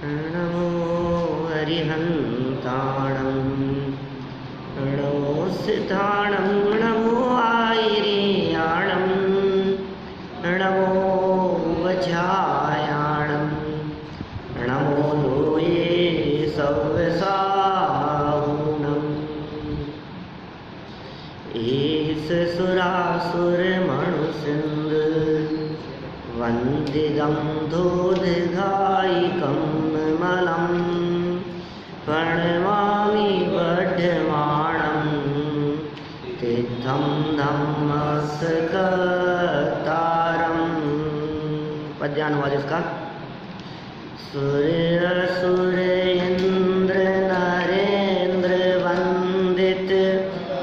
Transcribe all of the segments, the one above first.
नमो हरिहन्ताणं नमो सिद्धाणं नमो आयर्याणं नमो वज्रायाणं नमो लोये सव्यसाहुणम् ईश सुरासुरमणुसिन्ध वन्दितं धोधघायिकं मलं प्रणमामि वर्धमानं तीर्थं धम्मस्कतारं। पद्यानुवाद इसका। सूर्य असुर इंद्र नरेंद्र वंदित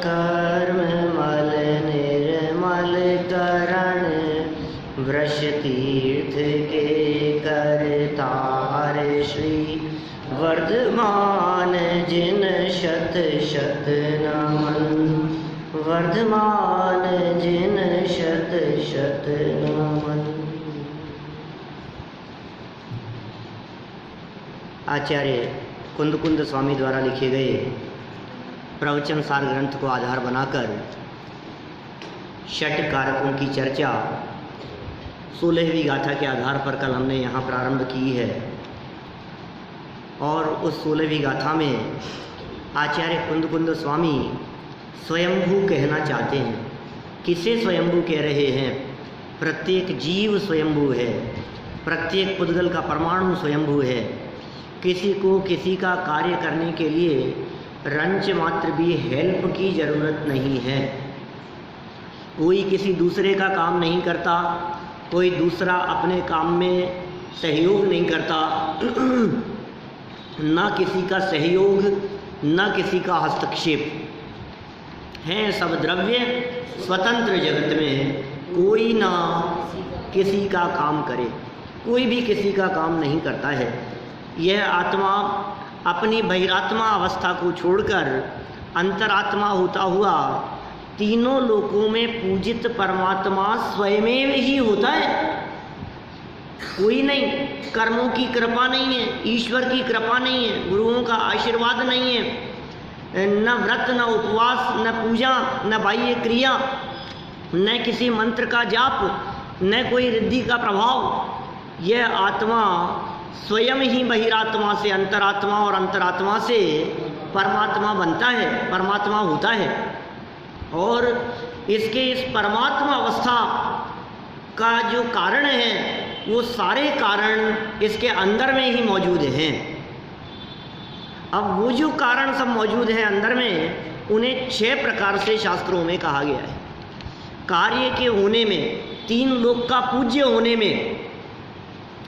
कर्म मल निर्मल करण वृष तीर्थ के करतार श्री वर्धमान जिन शत शत नमन वर्धमान जिन शत शत नमन। आचार्य कुंद स्वामी द्वारा लिखे गए प्रवचन सार ग्रंथ को आधार बनाकर षट कारकों की चर्चा 16वीं गाथा के आधार पर कल हमने यहाँ प्रारंभ की है। और उस 16वीं गाथा में आचार्य कुंद स्वामी स्वयंभू कहना चाहते हैं। किसे स्वयंभू कह रहे हैं? प्रत्येक जीव स्वयंभू है, प्रत्येक पुद्गल का परमाणु स्वयंभू है। किसी को किसी का कार्य करने के लिए रंच मात्र भी हेल्प की ज़रूरत नहीं है। कोई किसी दूसरे का काम नहीं करता, कोई दूसरा अपने काम में सहयोग नहीं करता, न किसी का सहयोग न किसी का हस्तक्षेप हैं। सब द्रव्य स्वतंत्र जगत में कोई ना किसी का काम करे, कोई भी किसी का काम नहीं करता है। यह आत्मा अपनी बहिरात्मा अवस्था को छोड़कर अंतरात्मा होता हुआ तीनों लोकों में पूजित परमात्मा स्वयमेव ही होता है। कोई नहीं, कर्मों की कृपा नहीं है, ईश्वर की कृपा नहीं है, गुरुओं का आशीर्वाद नहीं है, न व्रत न उपवास न पूजा न बाह्य क्रिया, न किसी मंत्र का जाप, न कोई रिद्धि का प्रभाव। यह आत्मा स्वयं ही बहिरात्मा से अंतरात्मा और अंतरात्मा से परमात्मा बनता है, परमात्मा होता है। और इसके इस परमात्मा अवस्था का जो कारण है वो सारे कारण इसके अंदर में ही मौजूद हैं। अब वो जो कारण सब मौजूद हैं अंदर में, उन्हें 6 प्रकार से शास्त्रों में कहा गया है। कार्य के होने में, 3 लोक का पूज्य होने में,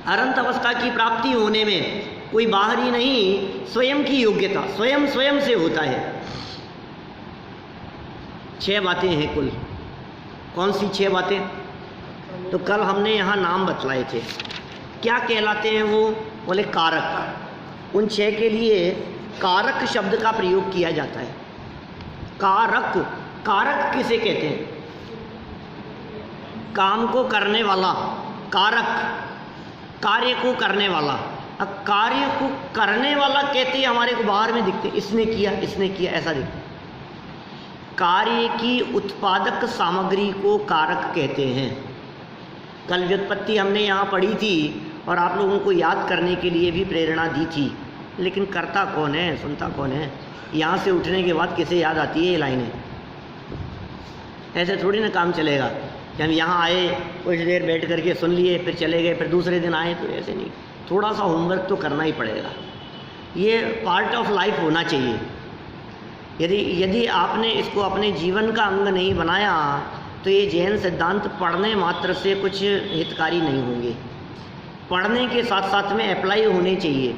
अनंत अवस्था की प्राप्ति होने में कोई बाहरी नहीं, स्वयं की योग्यता स्वयं से होता है। 6 बातें हैं कुल। कौन सी 6 बातें? तो कल हमने यहाँ नाम बतलाए थे। क्या कहलाते हैं वो? बोले कारक। उन 6 के लिए कारक शब्द का प्रयोग किया जाता है। कारक, कारक किसे कहते हैं? काम को करने वाला कारक, कार्य को करने वाला। अब कार्य को करने वाला कहते हमारे को बाहर में दिखते, इसने किया ऐसा दिखता। कार्य की उत्पादक सामग्री को कारक कहते हैं। कल व्युत्पत्ति हमने यहाँ पढ़ी थी और आप लोगों को याद करने के लिए भी प्रेरणा दी थी, लेकिन करता कौन है, सुनता कौन है? यहाँ से उठने के बाद किसे याद आती है ये लाइनें? ऐसे थोड़ी ना काम चलेगा कि हम यहाँ आए, कुछ देर बैठ करके सुन लिए, फिर चले गए, फिर दूसरे दिन आए। तो ऐसे नहीं, थोड़ा सा होमवर्क तो करना ही पड़ेगा। ये पार्ट ऑफ लाइफ होना चाहिए। यदि आपने इसको अपने जीवन का अंग नहीं बनाया तो ये जैन सिद्धांत पढ़ने मात्र से कुछ हितकारी नहीं होंगे। पढ़ने के साथ साथ में अप्लाई होने चाहिए।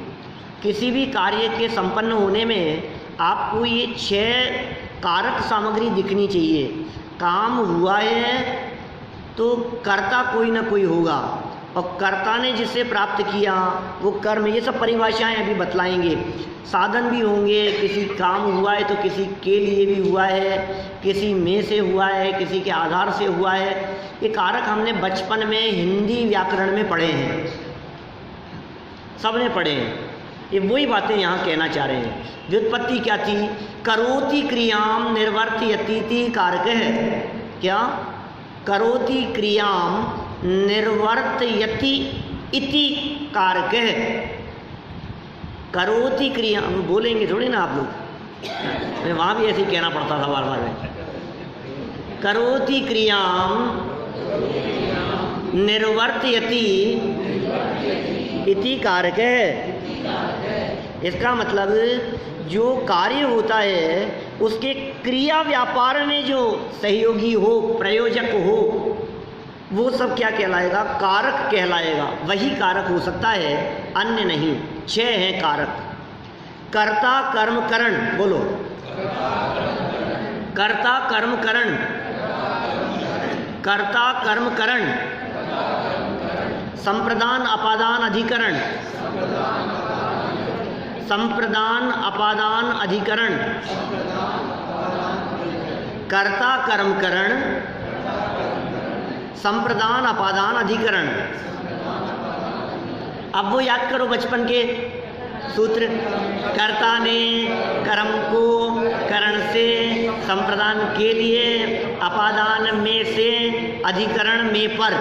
किसी भी कार्य के संपन्न होने में आपको ये 6 कारक सामग्री दिखनी चाहिए। काम हुआ है तो कर्ता कोई ना कोई होगा, और कर्ता ने जिसे प्राप्त किया वो कर्म, ये सब परिभाषाएं अभी बतलाएंगे। साधन भी होंगे, किसी काम हुआ है तो किसी के लिए भी हुआ है, किसी में से हुआ है, किसी के आधार से हुआ है। ये कारक हमने बचपन में हिंदी व्याकरण में पढ़े हैं। सबने पढ़े हैं। ये वही बातें यहाँ कहना चाह रहे हैं। व्युत्पत्ति क्या थी? करोति क्रियाम निर्वर्तयतीति कारक है। क्या? करोति क्रियाम निर्वर्तयति इति कारक है। करोति क्रिया बोलेंगे थोड़ी ना आप लोग, वहाँ भी ऐसे ही कहना पड़ता था बार बार में। करोति क्रियाम निर्वर्तयति इति कारक है। इसका मतलब जो कार्य होता है उसके क्रिया व्यापार में जो सहयोगी हो, प्रयोजक हो, वो सब क्या कहलाएगा? कारक कहलाएगा। वही कारक हो सकता है, अन्य नहीं। 6 हैं कारक। कर्ता कर्म करण, बोलो। कर्ता कर्म करण, कर्ता कर्म करण, संप्रदान अपादान अधिकरण, संप्रदान अपादान अधिकरण, कर्ता कर्म करण, संप्रदान अपादान अधिकरण। अब वो याद करो बचपन के सूत्र। कर्ता ने कर्म को करण से, संप्रदान के लिए, अपादान में से, अधिकरण में पर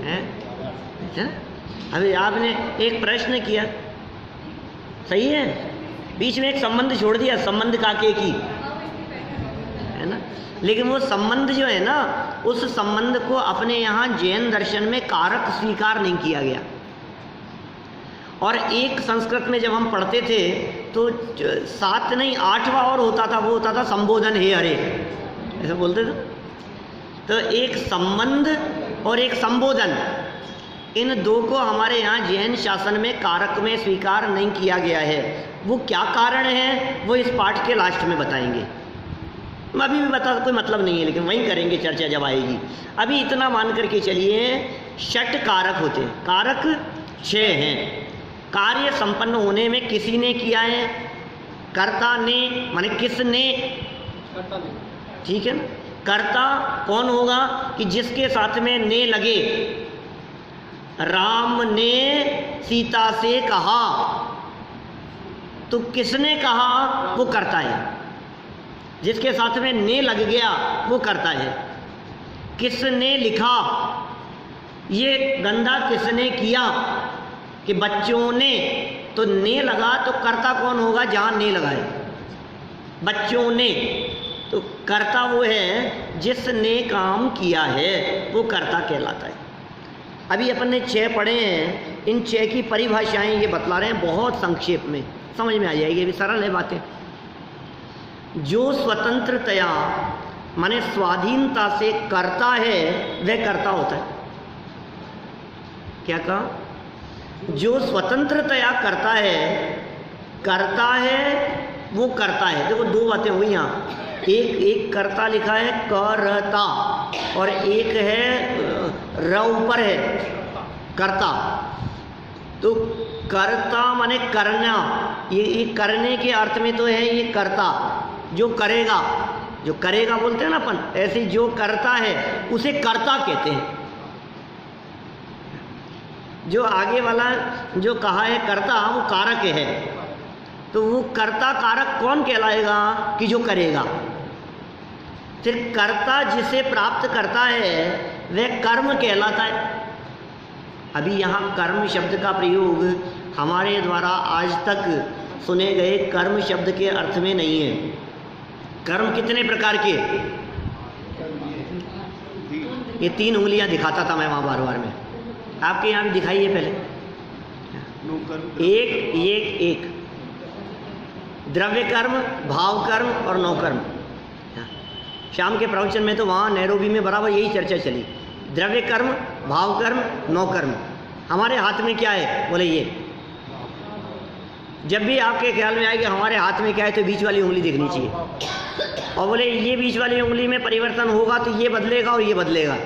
है? अभी आपने एक प्रश्न किया, सही है, बीच में एक संबंध छोड़ दिया, संबंध काके की, है ना? लेकिन वो संबंध जो है ना, उस संबंध को अपने यहाँ जैन दर्शन में कारक स्वीकार नहीं किया गया। और एक संस्कृत में जब हम पढ़ते थे तो 7 नहीं 8वां और होता था, वो होता था संबोधन हे हरे, ऐसा बोलते थे। तो एक संबंध और एक संबोधन, इन दो को हमारे यहाँ जैन शासन में कारक में स्वीकार नहीं किया गया है। वो क्या कारण है वो इस पाठ के लास्ट में बताएंगे। अभी भी बता कोई मतलब नहीं है, लेकिन वहीं करेंगे चर्चा जब आएगी। अभी इतना मान करके चलिए, 6 कारक होते हैं। कारक 6 हैं। कार्य संपन्न होने में किसी ने किया है, कर्ता ने, माने किसने, ठीक है ना? कर्ता कौन होगा? कि जिसके साथ में ने लगे। राम ने सीता से कहा, तो किसने कहा? वो करता है। जिसके साथ में ने लग गया वो करता है। किसने लिखा, ये गंदा किसने किया? कि बच्चों ने, तो ने लगा तो कर्ता कौन होगा? जहां ने लगा है, बच्चों ने, तो कर्ता वो है जिसने काम किया है, वो कर्ता कहलाता है। अभी अपन ने 6 पढ़े हैं, इन 6 की परिभाषाएं ये बतला रहे हैं बहुत संक्षेप में, समझ में आ जाएगी, अभी सरल है बातें। जो स्वतंत्रतया माने स्वाधीनता से करता है वह कर्ता होता है। क्या कहा? जो स्वतंत्रतया करता है वो करता है। देखो 2 बातें हुई यहाँ, एक कर्ता लिखा है करता, और एक है र ऊपर है कर्ता। तो कर्ता माने करना, ये करने के अर्थ में तो है ये कर्ता, जो करेगा, जो करेगा बोलते हैं ना अपन, ऐसे जो करता है उसे कर्ता कहते हैं। जो आगे वाला जो कहा है कर्ता, वो कारक है। तो वो कर्ता कारक कौन कहलाएगा? कि जो करेगा। फिर कर्ता जिसे प्राप्त करता है वह कर्म कहलाता है। अभी यहाँ कर्म शब्द का प्रयोग हमारे द्वारा आज तक सुने गए कर्म शब्द के अर्थ में नहीं है। कर्म कितने प्रकार के? ये 3 उंगलियां दिखाता था मैं वहाँ बार बार में, आपके यहाँ भी दिखाइए पहले। एक द्रव्य कर्म, भाव कर्म और नौकर्म। शाम के प्रवचन में तो वहाँ नैरोबी में बराबर यही चर्चा चली। द्रव्य कर्म, भाव कर्म, नौकर्म। हमारे हाथ में क्या है? बोले ये। जब भी आपके ख्याल में आए कि हमारे हाथ में क्या है, तो बीच वाली उंगली देखनी चाहिए, और बोले ये बीच वाली उंगली में परिवर्तन होगा तो ये बदलेगा और ये बदलेगा।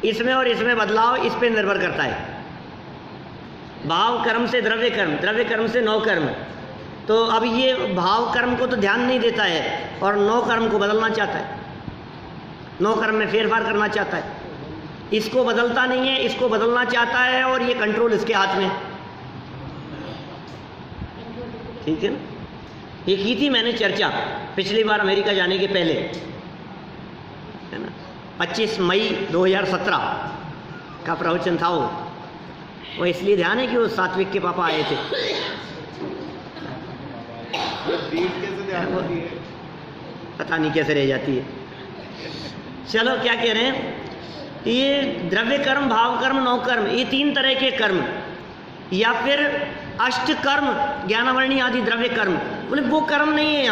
इसमें और इसमें बदलाव इस पे निर्भर करता है। भाव कर्म से द्रव्य कर्म, द्रव्य कर्म से नौ कर्म। तो अब ये भाव कर्म को तो ध्यान नहीं देता है और नौ कर्म को बदलना चाहता है, नौ कर्म में फेरफार करना चाहता है। इसको बदलता नहीं है, इसको बदलना चाहता है और ये कंट्रोल इसके हाथ में। ठीक है ना? ये की थी मैंने चर्चा पिछली बार अमेरिका जाने के पहले, है ना, 25 मई 2017 का प्रवचन था वो इसलिए ध्यान है कि वो सात्विक के पापा आए थे। पता नहीं कैसे रह जाती है। चलो, क्या कह रहे हैं, ये द्रव्य कर्म, भाव कर्म, नौ कर्म, ये 3 तरह के कर्म, या फिर अष्ट कर्म, ज्ञानावरणी आदि द्रव्य कर्म, बोले वो कर्म नहीं है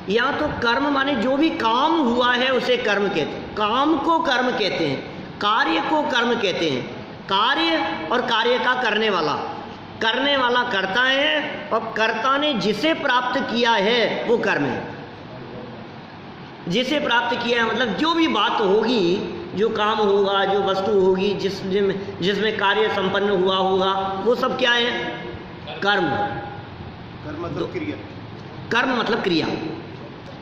यहाँ तो कर्म माने जो भी काम हुआ है उसे कर्म कहते हैं। काम को कर्म कहते हैं, कार्य को कर्म कहते हैं। कार्य और कार्य का करने वाला करता है, और कर्ता ने जिसे प्राप्त किया है वो कर्म है। जिसे प्राप्त किया है मतलब जो भी बात होगी, जो काम होगा, जो वस्तु होगी, जिसमें कार्य संपन्न हुआ होगा, वो सब क्या है? कर्म। कर्म मतलब क्रिया। कर्म मतलब क्रिया,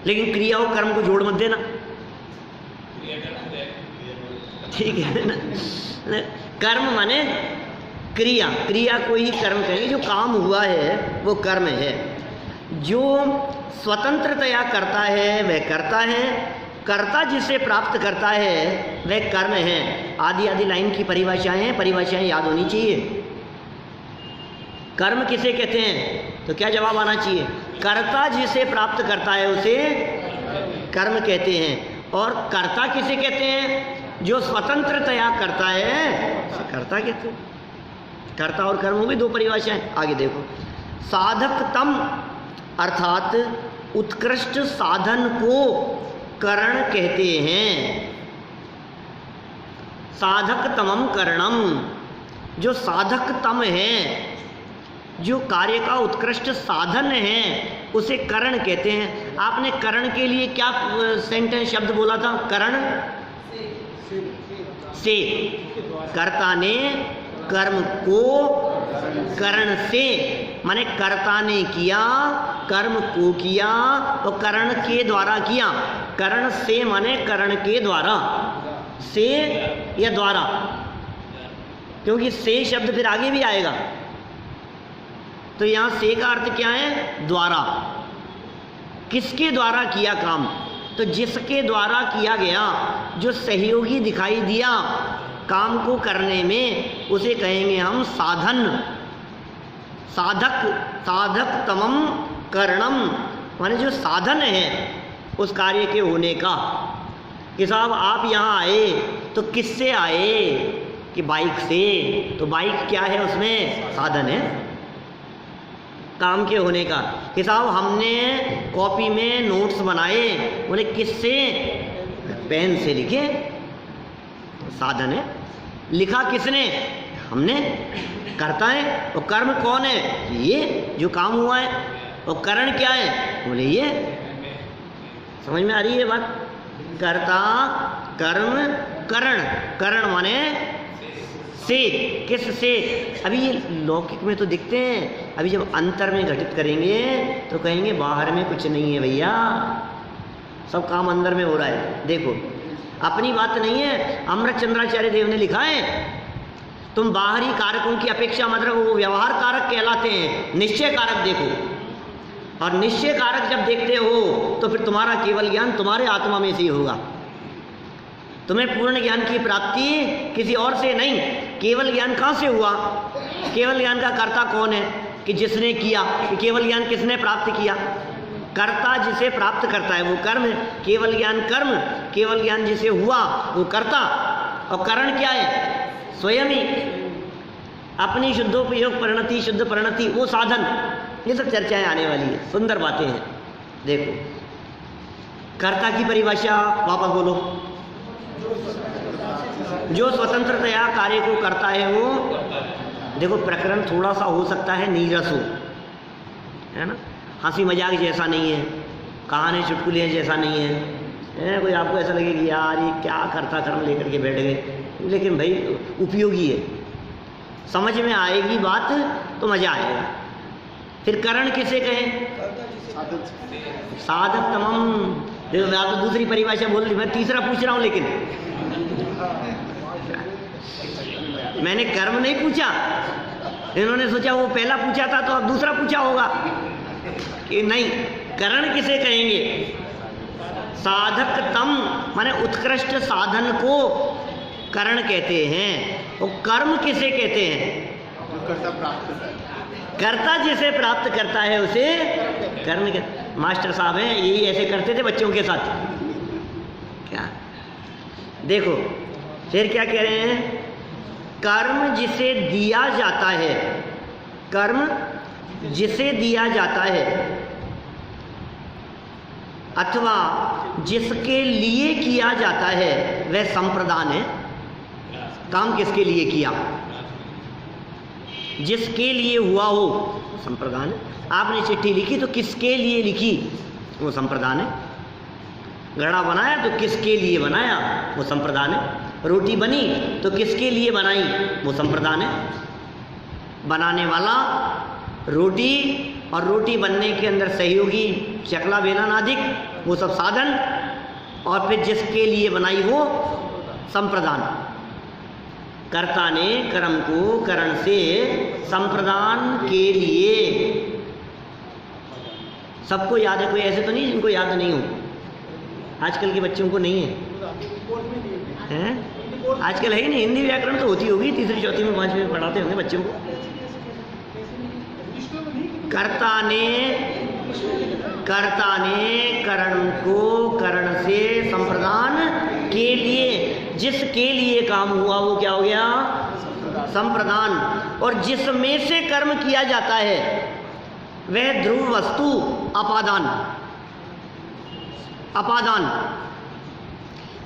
लेकिन क्रिया और कर्म को जोड़ मत देना, ठीक है ना? कर्म माने क्रिया, क्रिया को ही कर्म कहेंगे। जो काम हुआ है वो कर्म है। जो स्वतंत्रतया करता है वह करता है, कर्ता जिसे प्राप्त करता है वह कर्म है। आदि आदि लाइन की परिभाषाएं याद होनी चाहिए। कर्म किसे कहते हैं तो क्या जवाब आना चाहिए? कर्ता जिसे प्राप्त करता है उसे कर्म कहते हैं। और कर्ता किसे कहते हैं? जो स्वतंत्रतया करता है उसे कर्ता कहते हैं। कर्ता और कर्म में 2 परिभाषाएं। आगे देखो, साधकतम अर्थात उत्कृष्ट साधन को करण कहते हैं। साधकतमम करणम, जो साधकतम है, जो कार्य का उत्कृष्ट साधन है, उसे करण कहते हैं। आपने करण के लिए क्या सेंटेंस शब्द बोला था? करण से, कर्ता ने कर्म को करण से, माने कर्ता ने किया, कर्म को किया और करण के द्वारा किया। करण से माने करण के द्वारा, से या द्वारा, क्योंकि से शब्द फिर आगे भी आएगा। तो यहाँ से का अर्थ क्या है? द्वारा। किसके द्वारा किया काम? तो जिसके द्वारा किया गया, जो सहयोगी दिखाई दिया काम को करने में, उसे कहेंगे हम साधन। साधक तमम करणम, माने जो साधन है उस कार्य के होने का। कि साहब आप यहाँ आए तो किससे आए? कि बाइक से। तो बाइक क्या है? उसमें साधन है काम के होने का। कि साहब हमने कॉपी में नोट्स बनाए, बोले किससे? पेन से लिखे, साधन है। लिखा किसने? हमने, करता है। और कर्म कौन है? ये जो काम हुआ है। और करण क्या है? बोले ये। समझ में आ रही है बात? कर्ता, कर्म, करण। करण माने से, किस से? अभी ये लौकिक में तो दिखते हैं, अभी जब अंतर में घटित करेंगे तो कहेंगे बाहर में कुछ नहीं है भैया, सब काम अंदर में हो रहा है। देखो, अपनी बात नहीं है, अमृत चंद्राचार्य देव ने लिखा है, तुम बाहरी कारकों की अपेक्षा मत रखो, वो व्यवहार कारक कहलाते हैं। निश्चय कारक देखो, और निश्चय कारक जब देखते हो तो फिर तुम्हारा केवल ज्ञान तुम्हारे आत्मा में से ही होगा। तुम्हें पूर्ण ज्ञान की प्राप्ति किसी और से नहीं। केवल ज्ञान कहाँ से हुआ? केवल ज्ञान का कर्ता कौन है? कि जिसने किया। कि केवल ज्ञान किसने प्राप्त किया? कर्ता जिसे प्राप्त करता है वो कर्म है। केवल ज्ञान कर्म, केवल ज्ञान जिसे हुआ वो कर्ता। और करण क्या है? स्वयं ही अपनी शुद्धोपयोग परिणति, शुद्ध परिणति, वो साधन। ये सब चर्चाएं आने वाली है, सुंदर बातें हैं। देखो, कर्ता की परिभाषा वापस बोलो। जो स्वतंत्रतया कार्य को करता है वो, देखो प्रकरण थोड़ा सा हो सकता है नीरस हो, है ना, हंसी मजाक जैसा नहीं है, कहानी चुटकुले जैसा नहीं है, कोई आपको ऐसा लगे कि यार ये क्या करता कर्म लेकर के बैठ गए, लेकिन भाई उपयोगी है, समझ में आएगी बात तो मजा आएगा। फिर करण किसे कहें? साधक तमाम। देखो मैं आपको दूसरी परिभाषा बोल रही, मैं तीसरा पूछ रहा हूँ, लेकिन मैंने कर्म नहीं पूछा, इन्होंने सोचा वो पहला पूछा था तो अब दूसरा पूछा होगा कि नहीं। करण किसे कहेंगे? साधक तम माने उत्कृष्ट साधन को करण कहते हैं। और कर्म किसे कहते हैं? कर्ता प्राप्त करता है। कर्ता जिसे प्राप्त करता है उसे कर्म कहते। मास्टर साहब हैं यही ऐसे करते थे बच्चों के साथ। क्या देखो फिर क्या कह रहे हैं? कर्म जिसे दिया जाता है, कर्म जिसे दिया जाता है अथवा जिसके लिए किया जाता है वह संप्रदान है। काम किसके लिए किया? जिसके लिए हुआ हो संप्रदान है। आपने चिट्ठी लिखी तो किसके लिए लिखी? वो संप्रदान है। घड़ा बनाया तो किसके लिए बनाया? वो संप्रदान है। रोटी बनी तो किसके लिए बनाई? वो संप्रदान है। बनाने वाला, रोटी और रोटी बनने के अंदर सहयोगी चकला बेलन आदि वो सब साधन, और फिर जिसके लिए बनाई वो संप्रदान। कर्ता ने कर्म को करण से संप्रदान के लिए। सबको याद है? कोई ऐसे तो नहीं जिनको याद नहीं हो? आजकल के बच्चों को नहीं है, हैं? आजकल है ही नहीं। हिंदी व्याकरण तो होती होगी, तीसरी चौथी में पांचवी में पढ़ाते होंगे बच्चों को। कर्ता ने करण को करण से संप्रदान के लिए, जिसके लिए काम हुआ वो क्या हो गया? संप्रदान। और जिसमें से कर्म किया जाता है वह ध्रुव वस्तु अपादान। अपादान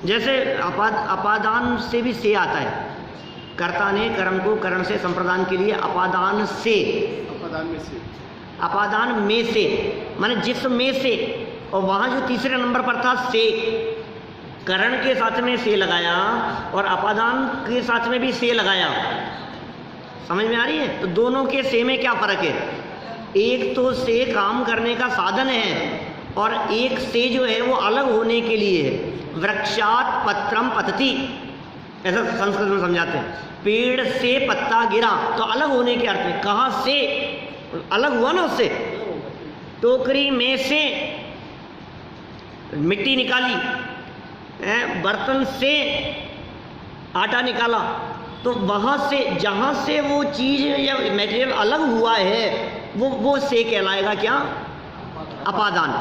जैसे अपादान से भी से आता है। कर्ता ने कर्म को करण से संप्रदान के लिए अपादान से, अपादान में से माने जिसमें से। और वहाँ जो तीसरे नंबर पर था से, करण के साथ में से लगाया और अपादान के साथ में भी से लगाया। समझ में आ रही है? तो दोनों के से में क्या फ़र्क है? एक तो से काम करने का साधन है और एक से जो है वो अलग होने के लिए है। वृक्षात पत्रम पतति, ऐसा संस्कृत में समझाते हैं। पेड़ से पत्ता गिरा तो अलग होने के अर्थ में। कहाँ से? अलग हुआ ना उससे। टोकरी में से मिट्टी निकाली, बर्तन से आटा निकाला, तो वहाँ से जहाँ से वो चीज़ या मटेरियल अलग हुआ है वो से कहलाएगा क्या? अपादान।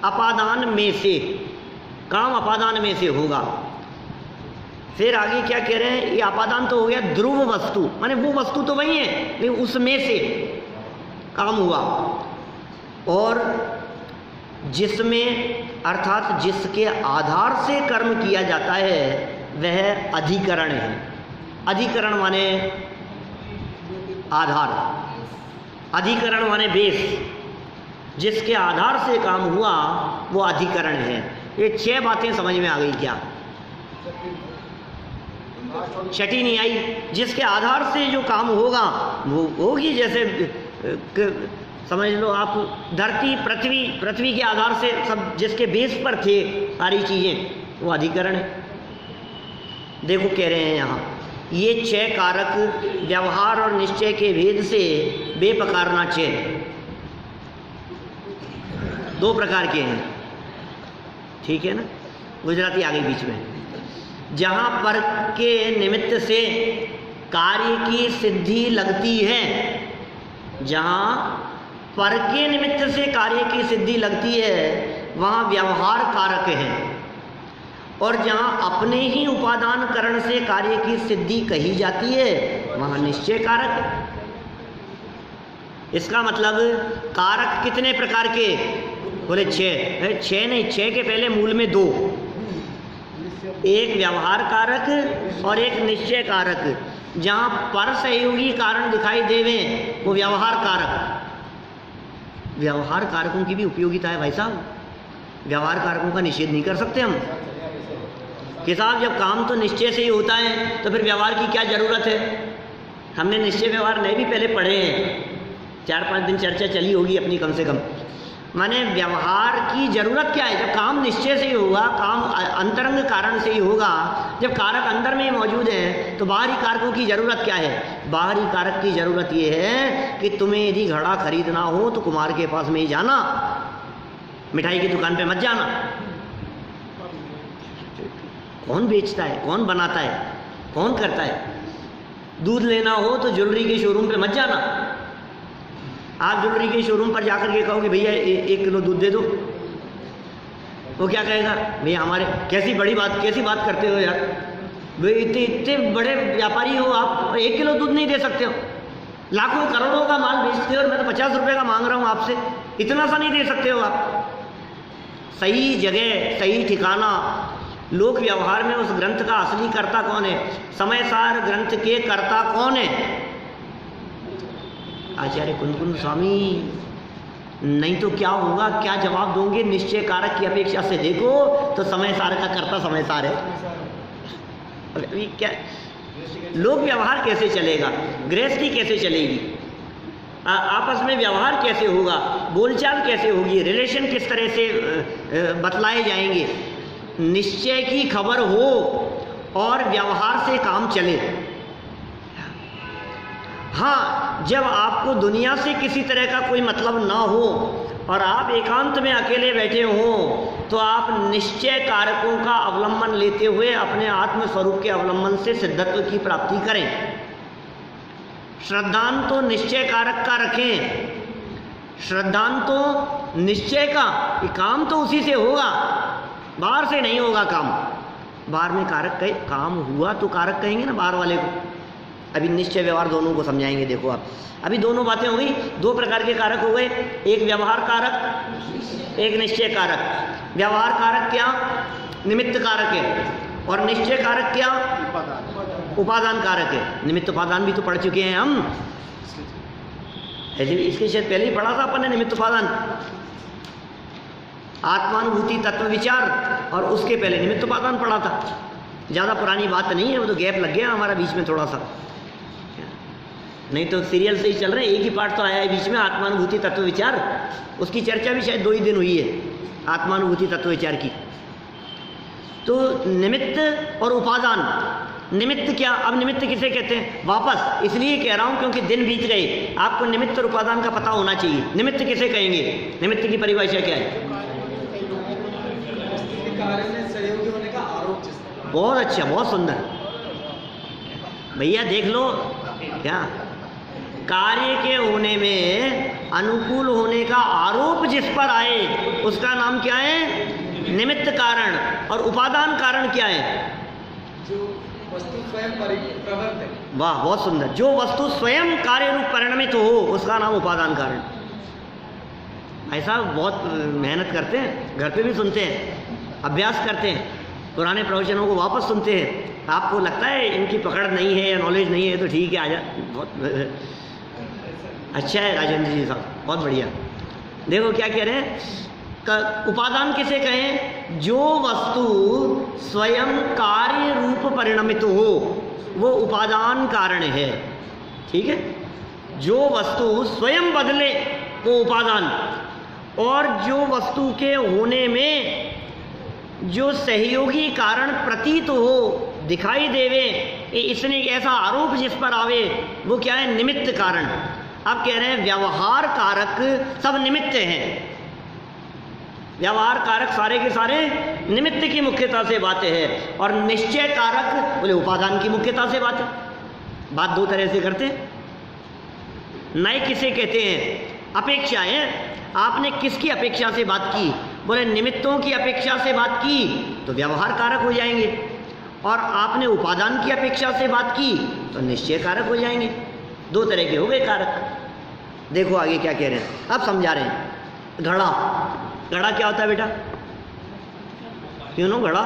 अपादान में से, काम अपादान में से होगा। फिर आगे क्या कह रहे हैं? ये अपादान तो हो गया ध्रुव वस्तु, माने वो वस्तु तो वही है लेकिन उसमें से काम हुआ। और जिसमें अर्थात जिसके आधार से कर्म किया जाता है वह अधिकरण है। अधिकरण माने आधार, अधिकरण माने बेस। जिसके आधार से काम हुआ वो अधिकरण है। ये 6 बातें समझ में आ गई क्या? छठी नहीं आई। जिसके आधार से जो काम होगा वो होगी। जैसे समझ लो आप धरती, पृथ्वी के आधार से सब जिसके बेस पर थे सारी चीज़ें, वो अधिकरण है। देखो कह रहे हैं यहाँ ये 6 कारक व्यवहार और निश्चय के भेद से बेप्रकारना 6 2 प्रकार के हैं। ठीक है ना? गुजराती आ गई बीच में। जहाँ पर के निमित्त से कार्य की सिद्धि लगती है, जहाँ पर के निमित्त से कार्य की सिद्धि लगती है वहाँ व्यवहार कारक है। और जहाँ अपने ही उपादान करण से कार्य की सिद्धि कही जाती है वहाँ निश्चय कारक है। इसका मतलब कारक कितने प्रकार के? बोले 6। 6 नहीं, 6 के पहले मूल में 2, एक व्यवहार कारक और एक निश्चय कारक। जहाँ पर सहयोगी कारण दिखाई देवे वो व्यवहार कारक। व्यवहार कारकों की भी उपयोगिता है भाई साहब। व्यवहार कारकों का निषेध नहीं कर सकते हम कि साहब जब काम तो निश्चय से ही होता है तो फिर व्यवहार की क्या ज़रूरत है। हमने निश्चय व्यवहार नहीं भी पहले पढ़े हैं, 4-5 दिन चर्चा चली होगी अपनी कम से कम। माने व्यवहार की जरूरत क्या है? जब काम निश्चय से ही होगा, काम अंतरंग कारण से ही होगा, जब कारक अंदर में ही मौजूद है तो बाहरी कारकों की जरूरत क्या है? बाहरी कारक की जरूरत ये है कि तुम्हें यदि घड़ा खरीदना हो तो कुम्हार के पास में ही जाना, मिठाई की दुकान पे मत जाना। कौन बेचता है, कौन बनाता है, कौन करता है? दूध लेना हो तो ज्वेलरी के शोरूम पे मत जाना। आप ज्वेलरी के शोरूम पर जाकर के कहो कि भैया 1 किलो दूध दे दो, वो क्या कहेगा? भैया हमारे कैसी बात करते हो यार, भाई इतने बड़े व्यापारी हो आप, 1 किलो दूध नहीं दे सकते हो? लाखों करोड़ों का माल बेचते हो और मैं तो 50 रुपये का मांग रहा हूँ आपसे, इतना सा नहीं दे सकते हो आप? सही जगह, सही ठिकाना। लोक व्यवहार में उस ग्रंथ का असली कर्ता कौन है? समयसार ग्रंथ के कर्ता कौन है? आचार्य कुंद स्वामी। नहीं तो क्या होगा, क्या जवाब दोगे? निश्चय कारक की अपेक्षा से देखो तो समयसार का कर्ता समयसार है। अभी क्या लोक व्यवहार कैसे चलेगा? गृहस्थी कैसे चलेगी? आपस में व्यवहार कैसे होगा? बोलचाल कैसे होगी? रिलेशन किस तरह से बतलाए जाएंगे? निश्चय की खबर हो और व्यवहार से काम चले। हाँ, जब आपको दुनिया से किसी तरह का कोई मतलब ना हो और आप एकांत में अकेले बैठे हो तो आप निश्चय कारकों का अवलंबन लेते हुए अपने आत्म स्वरूप के अवलंबन से सिद्धत्व की प्राप्ति करें। श्रद्धांत तो निश्चय कारक का रखें, श्रद्धांत तो निश्चय का, काम तो उसी से होगा, बाहर से नहीं होगा काम। बाहर में कारक कहे, काम हुआ तो कारक कहेंगे ना बाहर वाले को। अभी निश्चय व्यवहार दोनों को समझाएंगे। देखो आप, अभी दोनों बातें हो गई, 2 प्रकार के कारक हो गए, एक व्यवहार कारक, एक निश्चय कारक। व्यवहार कारक क्या? निमित्त कारक है, और निश्चय कारक क्या? उपादान कारक है। निमित्त उपादान भी तो पढ़ चुके हैं हम, ऐसे इसके शायद पहले ही पढ़ा था अपन ने निमित्त उपादान, आत्मानुभूति तत्व विचार, और उसके पहले निमित्त उपादान पढ़ा था। ज़्यादा पुरानी बात नहीं है, वो तो गैप लग गया हमारा बीच में थोड़ा सा, नहीं तो सीरियल से ही चल रहे हैं। एक ही पार्ट तो आया है बीच में, आत्मानुभूति तत्व विचार, उसकी चर्चा भी शायद 2 ही दिन हुई है, आत्मानुभूति तत्व विचार की। तो निमित्त और उपादान। निमित्त क्या? अब निमित्त किसे कहते हैं? वापस इसलिए कह रहा हूं क्योंकि दिन बीत गए, आपको निमित्त और उपादान का पता होना चाहिए। निमित्त किसे कहेंगे? निमित्त की परिभाषा क्या है? सहयोगी होने का आरोप। बहुत अच्छा, बहुत सुंदर भैया, देख लो क्या कार्य के होने में अनुकूल होने का आरोप जिस पर आए उसका नाम क्या है? निमित्त कारण। और उपादान कारण क्या है? जो वस्तु स्वयं प्रवृत्त है। वाह, बहुत सुंदर। जो वस्तु स्वयं कार्य रूप परिणमित हो उसका नाम उपादान कारण। ऐसा बहुत मेहनत करते हैं, घर पे भी सुनते हैं, अभ्यास करते हैं, पुराने प्रवचनों को वापस सुनते हैं। आपको लगता है इनकी पकड़ नहीं है या नॉलेज नहीं है तो ठीक है, आजा, बहुत अच्छा है राजेंद्र जी साहब, बहुत बढ़िया। देखो क्या कह रहे हैं, उपादान किसे कहें? जो वस्तु स्वयं कार्य रूप परिणमित हो वो उपादान कारण है। ठीक है, जो वस्तु स्वयं बदले वो उपादान, और जो वस्तु के होने में जो सहयोगी कारण प्रतीत हो, दिखाई देवे, इसने ऐसा आरोप जिस पर आवे, वो क्या है? निमित्त कारण। आप कह रहे हैं व्यवहार कारक सब निमित्त हैं, व्यवहार कारक सारे के सारे निमित्त की मुख्यता से बातें हैं, और निश्चय कारक बोले उपादान की मुख्यता से बातें। बात 2 तरह से करते हैं। नए किसे कहते हैं? अपेक्षाएं। आपने किसकी अपेक्षा से बात की? बोले निमित्तों की अपेक्षा से बात की तो व्यवहार कारक हो जाएंगे, और आपने उपादान की अपेक्षा से बात की तो निश्चय कारक हो जाएंगे। 2 तरह के हो गए कारक। देखो आगे क्या कह रहे हैं, अब समझा रहे हैं। घड़ा, घड़ा क्या होता है बेटा? क्यों नो? घड़ा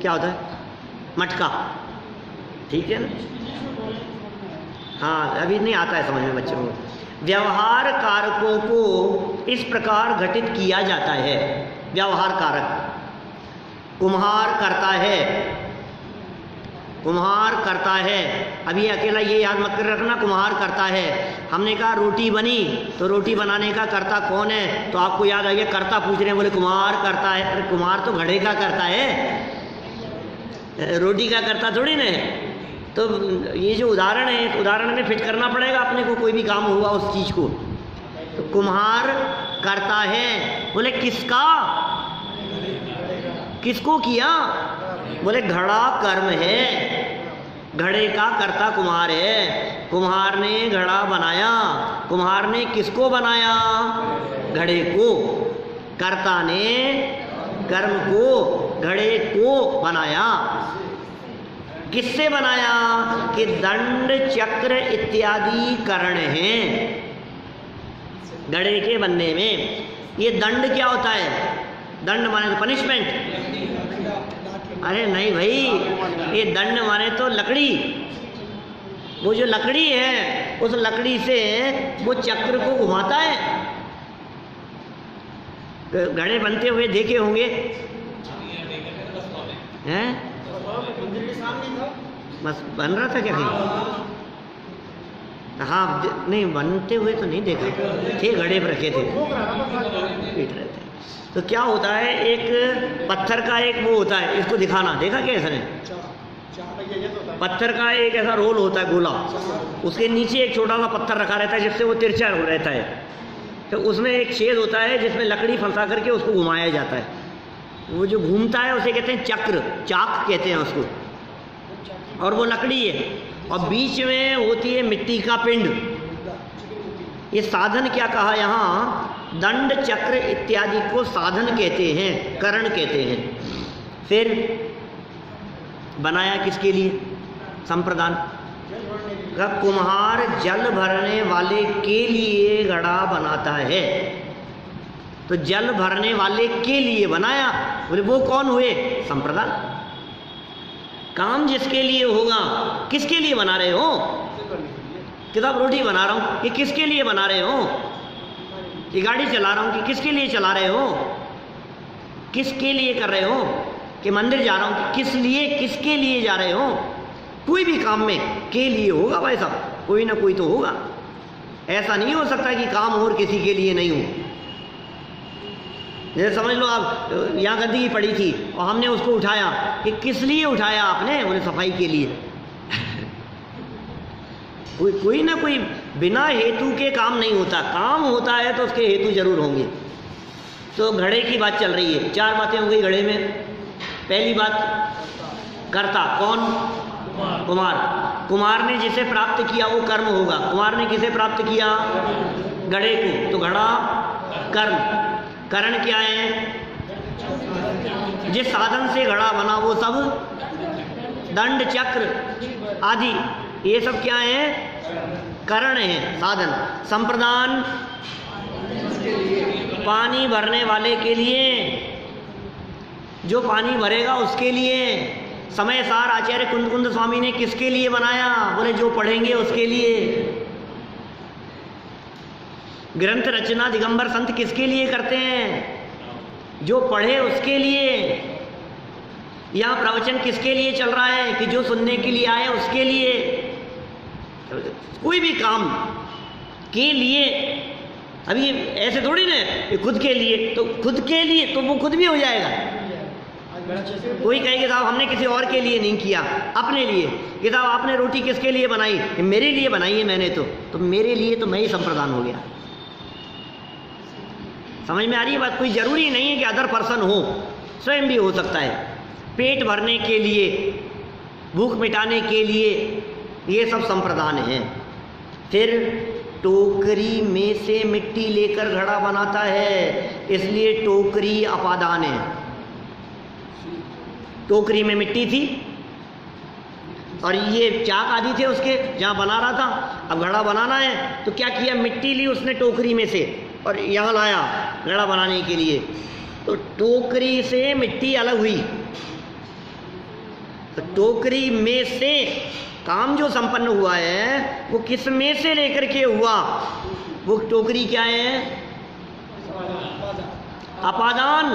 क्या होता है? मटका, ठीक है ना? हाँ, अभी नहीं आता है समझ में बच्चों को। व्यवहार कारकों को इस प्रकार घटित किया जाता है। व्यवहार कारक कुम्हार करता है, कुम्हार करता है। अब ये अकेला ये याद मत कर रखना कुम्हार करता है। हमने कहा रोटी बनी, तो रोटी बनाने का कर्ता कौन है? तो आपको याद आ गया कर्ता पूछ रहे हैं, बोले कुम्हार करता है। अरे कुम्हार तो घड़े का करता है, रोटी का करता थोड़ी ना। तो ये जो उदाहरण है, उदाहरण में फिट करना पड़ेगा अपने को, कोई भी काम हुआ उस चीज़ को। तो कुम्हार करता है, बोले किसका, किसको किया? बोले घड़ा कर्म है, घड़े का कर्ता कुम्हार है। कुम्हार ने घड़ा बनाया, कुम्हार ने किसको बनाया? घड़े को। कर्ता ने कर्म को, घड़े को बनाया। किससे बनाया? कि दंड चक्र इत्यादि करण हैं घड़े के बनने में। ये दंड क्या होता है? दंड माने तो पनिशमेंट। अरे नहीं भाई, ये दंड माने तो लकड़ी। वो जो लकड़ी है, उस लकड़ी से वो चक्र को घुमाता है। घड़े बनते हुए देखे होंगे हैं? बस बन रहा था क्या कहीं? हाँ नहीं, बनते हुए तो नहीं देखा, थे घड़े पर रखे थे, पीट रहे थे। तो क्या होता है, एक पत्थर का एक वो होता है, इसको दिखाना, देखा क्या इसने? पत्थर का एक ऐसा रोल होता है गोला, उसके नीचे एक छोटा सा पत्थर रखा रहता है जिससे वो तिरछा रहता है। तो उसमें एक छेद होता है जिसमें लकड़ी फंसा करके उसको घुमाया जाता है। वो जो घूमता है उसे कहते हैं चक्र, चाक कहते हैं उसको, और वो लकड़ी है, और बीच में होती है मिट्टी का पिंड। ये साधन क्या कहा यहाँ? दंड चक्र इत्यादि को साधन कहते हैं, करण कहते हैं। फिर बनाया किसके लिए? संप्रदान। कुम्हार जल भरने वाले के लिए घड़ा बनाता है। तो जल भरने वाले के लिए बनाया, बोले वो कौन हुए? संप्रदान। काम जिसके लिए होगा, किसके लिए बना रहे हो? किताब रोटी बना रहा हूँ, ये किसके लिए बना रहे हो? ये गाड़ी चला रहा हूँ, कि किसके लिए चला रहे हो? किसके लिए कर रहे हो? कि मंदिर जा रहा हूँ, कि किस लिए, किसके लिए जा रहे हो? कोई भी काम में के लिए होगा भाई साहब, कोई ना कोई तो होगा। ऐसा नहीं हो सकता कि काम और किसी के लिए नहीं हो। जैसे समझ लो आप, यहाँ गंदगी पड़ी थी और हमने उसको उठाया, कि किस लिए उठाया आपने? बोले सफाई के लिए। कोई ना कोई बिना हेतु के काम नहीं होता, काम होता है तो उसके हेतु जरूर होंगे। तो घड़े की बात चल रही है, 4 बातें हो गई घड़े में। पहली बात, कर्ता कौन? कुम्हार। कुम्हार ने जिसे प्राप्त किया वो कर्म होगा। कुम्हार ने किसे प्राप्त किया? घड़े को, तो घड़ा कर्म। करण क्या है? जिस साधन से घड़ा बना वो सब दंड चक्र आदि, ये सब क्या है? करण है, साधन। संप्रदान पानी भरने वाले के लिए, जो पानी भरेगा उसके लिए। समय सार आचार्य कुंद स्वामी ने किसके लिए बनाया? बोले जो पढ़ेंगे उसके लिए। ग्रंथ रचना दिगंबर संत किसके लिए करते हैं? जो पढ़े उसके लिए। यहाँ प्रवचन किसके लिए चल रहा है? कि जो सुनने के लिए आए उसके लिए। कोई भी काम के लिए, अभी ऐसे थोड़ी ना खुद के लिए, तो खुद के लिए तो वो खुद भी हो जाएगा। कोई कहेगा साहब हमने किसी और के लिए नहीं किया, अपने लिए। कि साहब आपने रोटी किसके लिए बनाई? मेरे लिए बनाई है मैंने, तो मेरे लिए तो मैं ही संप्रदान हो गया। समझ में आ रही है बात? कोई जरूरी नहीं है कि अदर पर्सन हो, स्वयं भी हो सकता है। पेट भरने के लिए, भूख मिटाने के लिए, ये सब संप्रदान है। फिर टोकरी में से मिट्टी लेकर घड़ा बनाता है, इसलिए टोकरी अपादान है। टोकरी में मिट्टी थी और ये चाक आदि थे उसके, जहाँ बना रहा था। अब घड़ा बनाना है तो क्या किया? मिट्टी ली उसने टोकरी में से और यहाँ लाया घड़ा बनाने के लिए। तो टोकरी से मिट्टी अलग हुई। तो टोकरी में से काम जो संपन्न हुआ है वो किस में से लेकर के हुआ? वो टोकरी क्या है? अपादान।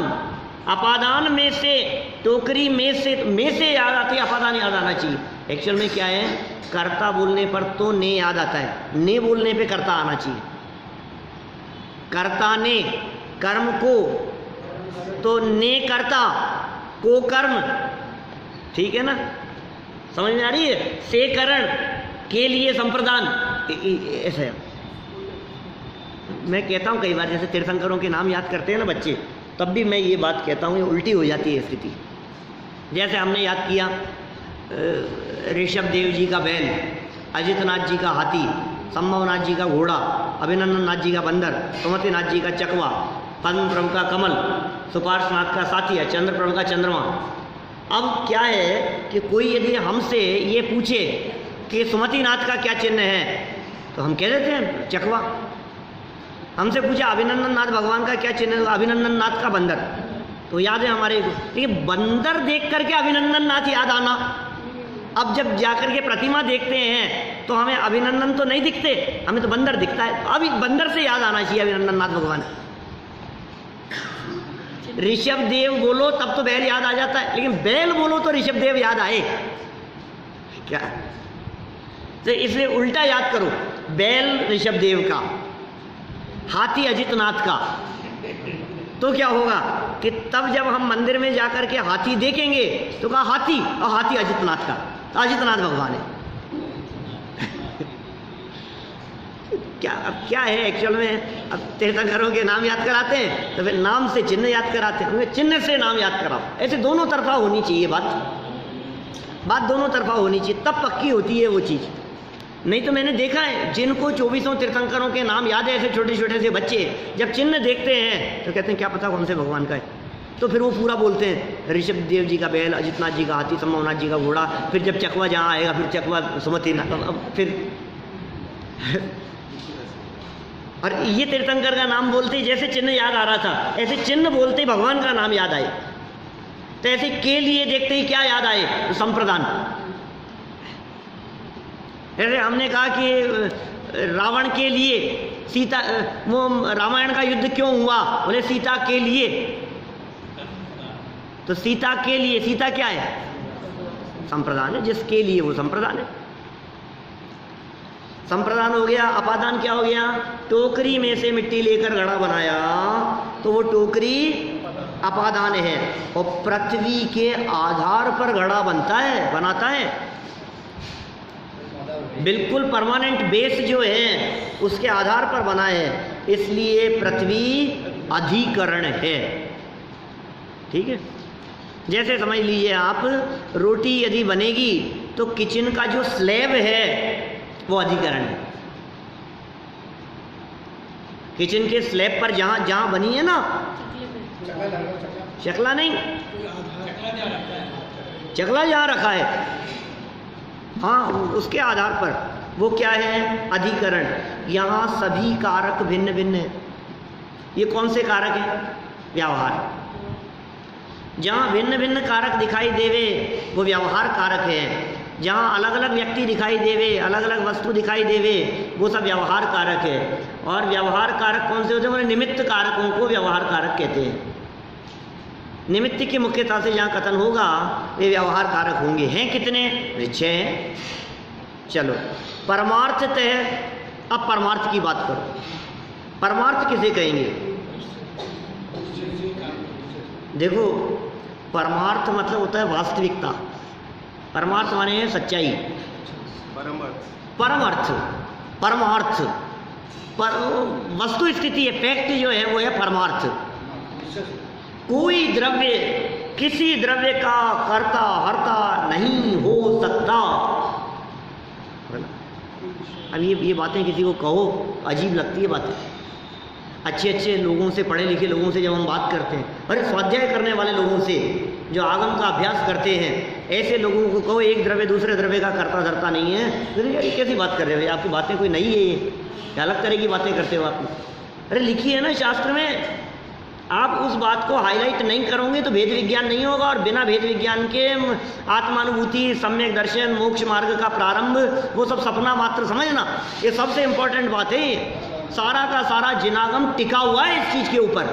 अपादान में से, टोकरी में से याद आती है, अपादान याद आना चाहिए। एक्चुअल में क्या है, कर्ता बोलने पर तो ने याद आता है, ने बोलने पे कर्ता आना चाहिए। कर्ता ने कर्म को, तो ने कर्ता को कर्म, ठीक है ना, समझ में आ रही है। से करण के लिए संप्रदान, ऐसा है। मैं कहता हूँ कई बार, जैसे तीर्थंकरों के नाम याद करते हैं ना बच्चे, तब भी मैं ये बात कहता हूँ, ये उल्टी हो जाती है स्थिति। जैसे हमने याद किया ऋषभ देव जी का बैल, अजितनाथ जी का हाथी, संभवनाथ जी का घोड़ा, अभिनंदन नाथ जी का बंदर, सुमतिनाथ जी का चकवा, पद्म प्रभु का कमल, सुपार्श्वनाथ का साथिया, चंद्र प्रभु का चंद्रमा। अब क्या है कि कोई यदि हमसे ये पूछे कि सुमतिनाथ का क्या चिन्ह है, तो हम कह देते हैं चकवा। हमसे पूछे अभिनंदन नाथ भगवान का क्या चिन्ह है, अभिनंदन नाथ का बंदर, तो याद है हमारे को। लेकिन बंदर देख करके अभिनंदन नाथ याद आना, अब जब जाकर के प्रतिमा देखते हैं तो हमें अभिनंदन तो नहीं दिखते, हमें तो बंदर दिखता है। तो अभी बंदर से याद आना चाहिए अभिनंदन नाथ भगवान। ऋषभ देव बोलो तब तो बैल याद आ जाता है, लेकिन बैल बोलो तो ऋषभ देव याद आए क्या? तो इसलिए उल्टा याद करो, बैल ऋषभ देव का, हाथी अजितनाथ का। तो क्या होगा कि तब जब हम मंदिर में जाकर के हाथी देखेंगे तो कहा हाथी, और हाथी अजितनाथ का, तो अजितनाथ भगवान है। क्या अब क्या है एक्चुअल में, अब तीर्थंकरों के नाम याद कराते हैं तो फिर नाम से चिन्ह याद कराते हैं, चिन्ह से नाम याद कराओ। ऐसे दोनों तरफा होनी चाहिए बात दोनों तरफा होनी चाहिए, तब पक्की होती है वो चीज़। नहीं तो मैंने देखा है जिनको 24 तीर्थंकरों के नाम याद है, ऐसे छोटे छोटे से बच्चे जब चिन्ह देखते हैं तो कहते हैं क्या पता कौन से भगवान का है, तो फिर वो पूरा बोलते हैं ऋषभ देव जी का बैल, अजितनाथ जी का हाथी, संभवनाथ जी का घोड़ा, फिर जब चकवा जहाँ आएगा फिर चकवा सुमतिनाथ, फिर और ये तीर्थंकर का नाम बोलते ही जैसे चिन्ह याद आ रहा था, ऐसे चिन्ह बोलते ही भगवान का नाम याद आए। तो ऐसे के लिए देखते ही क्या याद आए, तो संप्रदान। जैसे हमने कहा कि रावण के लिए सीता, वो रामायण का युद्ध क्यों हुआ, बोले सीता के लिए। तो सीता के लिए, सीता क्या है, संप्रदान है, जिसके लिए वो संप्रदान है। संप्रदान हो गया। अपादान क्या हो गया, टोकरी में से मिट्टी लेकर घड़ा बनाया तो वो टोकरी अपादान है। और पृथ्वी के आधार पर घड़ा बनाता है, बिल्कुल परमानेंट बेस जो है उसके आधार पर बना है, इसलिए पृथ्वी अधिकरण है। ठीक है, जैसे समझ लीजिए आप, रोटी यदि बनेगी तो किचन का जो स्लैब है वो अधिकरण है। किचन के स्लैब पर जहां जहां बनी है ना, चकला नहीं, चकला जहां रखा है, हाँ उसके आधार पर वो क्या है, अधिकरण। यहाँ सभी कारक भिन्न भिन्न है। ये कौन से कारक हैं, व्यवहार। जहाँ भिन्न भिन्न कारक दिखाई देवे वो व्यवहार कारक है। जहाँ अलग अलग व्यक्ति दिखाई देवे, अलग अलग वस्तु दिखाई देवे, वो सब व्यवहार कारक है। और व्यवहार कारक कौन से होते हैं, निमित्त कारकों को व्यवहार कारक कहते हैं। निमित्त की मुख्यता से जहाँ कथन होगा वे व्यवहार कारक होंगे। हैं कितने, 6। चलो परमार्थ तय। अब परमार्थ की बात करो। परमार्थ किसे कहेंगे, देखो परमार्थ मतलब होता है वास्तविकता। परमार्थ माने है सच्चाई, परमार्थ, परमार्थ पर वस्तु स्थिति है, फैक्ट जो है वो है परमार्थ। कोई द्रव्य किसी द्रव्य का कर्ता हर्ता नहीं हो सकता। अब ये बातें किसी को कहो अजीब लगती है बातें। अच्छे अच्छे लोगों से, पढ़े लिखे लोगों से जब हम बात करते हैं, अरे स्वाध्याय करने वाले लोगों से जो आगम का अभ्यास करते हैं, ऐसे लोगों को कहो एक द्रव्य दूसरे द्रव्य का कर्ता धर्ता नहीं है, तो यार ये कैसी बात कर रहे हो, आपकी बातें कोई नहीं है, ये क्या अलग तरह की बातें करते हो आप। अरे लिखी है ना शास्त्र में, आप उस बात को हाईलाइट नहीं करोगे तो भेद विज्ञान नहीं होगा। और बिना भेद विज्ञान के आत्मानुभूति, सम्यक दर्शन, मोक्ष मार्ग का प्रारंभ, वो सब सपना मात्र समझना। ये सबसे इम्पोर्टेंट बात है। सारा का सारा जिनागम टिका हुआ है इस चीज़ के ऊपर।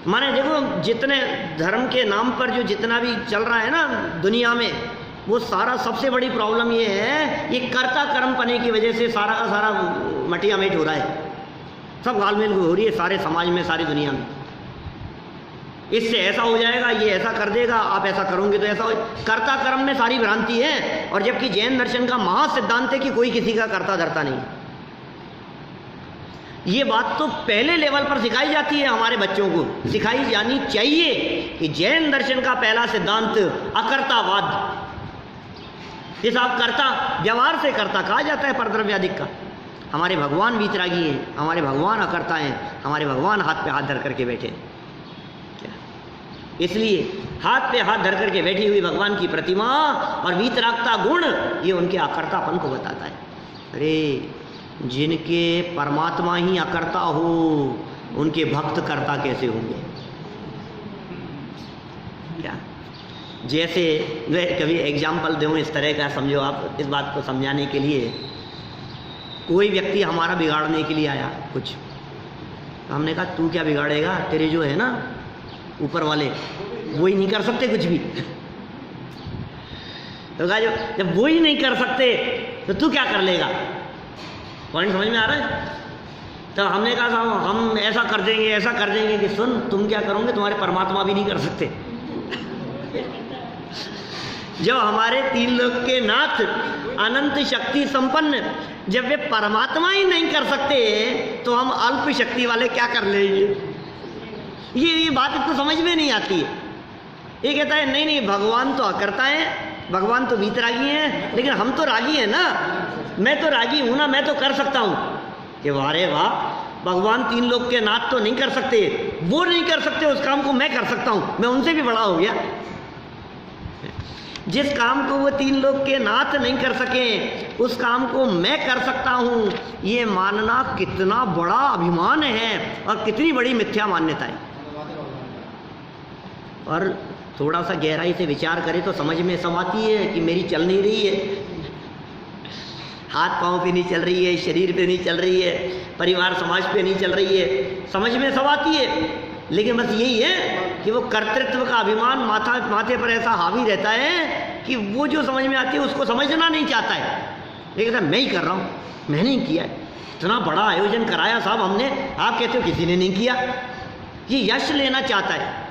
माने देखो, जितने धर्म के नाम पर जो जितना भी चल रहा है ना दुनिया में, वो सारा सबसे बड़ी प्रॉब्लम ये है, ये कर्ता कर्म पने की वजह से सारा का सारा मटिया मेट हो रहा है, सब गालमेल हो रही है सारे समाज में, सारी दुनिया में। इससे ऐसा हो जाएगा, ये ऐसा कर देगा, आप ऐसा करोगे तो ऐसा हो। कर्ता कर्म में सारी भ्रांति है। और जबकि जैन दर्शन का महासिद्धांत है कि कोई किसी का कर्ता धर्ता नहीं। ये बात तो पहले लेवल पर सिखाई जाती है, हमारे बच्चों को सिखाई जानी चाहिए कि जैन दर्शन का पहला सिद्धांत अकर्तावाद। जिस आप कर्ता, व्यवहार से कर्ता कहा जाता है परद्रव्यादिक का। हमारे भगवान वीतरागी हैं, हमारे भगवान अकर्ता हैं, हमारे भगवान हाथ पे हाथ धर करके बैठे। इसलिए हाथ पे हाथ धर करके बैठी हुई भगवान की प्रतिमा और वीतरागता गुण, ये उनके अकर्तापन को बताता है। अरे जिनके परमात्मा ही अकर्ता हो, उनके भक्त कर्ता कैसे होंगे? क्या जैसे मैं कभी एग्जाम्पल दूँ इस तरह का, समझो आप इस बात को समझाने के लिए। कोई व्यक्ति हमारा बिगाड़ने के लिए आया कुछ, तो हमने कहा तू क्या बिगाड़ेगा, तेरे जो है ना ऊपर वाले वो ही नहीं कर सकते कुछ भी। तो कहा जब वो ही नहीं कर सकते तो तू क्या कर लेगा? पॉइंट समझ में आ रहा है? तो हमने कहा साहब हम ऐसा कर देंगे, ऐसा कर देंगे कि सुन तुम क्या करोगे, तुम्हारे परमात्मा भी नहीं कर सकते। जब हमारे तीन लोक के नाथ अनंत शक्ति संपन्न, जब वे परमात्मा ही नहीं कर सकते तो हम अल्प शक्ति वाले क्या कर लेंगे? ये बात इसको समझ में नहीं आती है। ये कहता है नहीं नहीं भगवान तो अकर्ता है, भगवान तो वीतरागी है, लेकिन हम तो रागी हैं ना, मैं तो रागी हूं ना, मैं तो कर सकता हूं। कि वारे वाह, भगवान तीन लोक के नाथ तो नहीं कर सकते, वो नहीं कर सकते उस काम को मैं कर सकता हूं, मैं उनसे भी बड़ा हो गया। जिस काम को वो तीन लोक के नाथ नहीं कर सके उस काम को मैं कर सकता हूं, ये मानना कितना बड़ा अभिमान है और कितनी बड़ी मिथ्या मान्यता है। और थोड़ा सा गहराई से विचार करें तो समझ में सब आती है कि मेरी चल नहीं रही है, हाथ पांव पे नहीं चल रही है, शरीर पे नहीं चल रही है, परिवार समाज पे नहीं चल रही है, समझ में सब आती है। लेकिन बस यही है कि वो कर्तृत्व का अभिमान माथे पर ऐसा हावी रहता है कि वो जो समझ में आती है उसको समझना नहीं चाहता है। लेकिन मैं ही कर रहा हूँ, मैंने नहीं किया है, इतना बड़ा आयोजन कराया साहब हमने, आप कहते हो किसी ने नहीं किया। ये यश लेना चाहता है,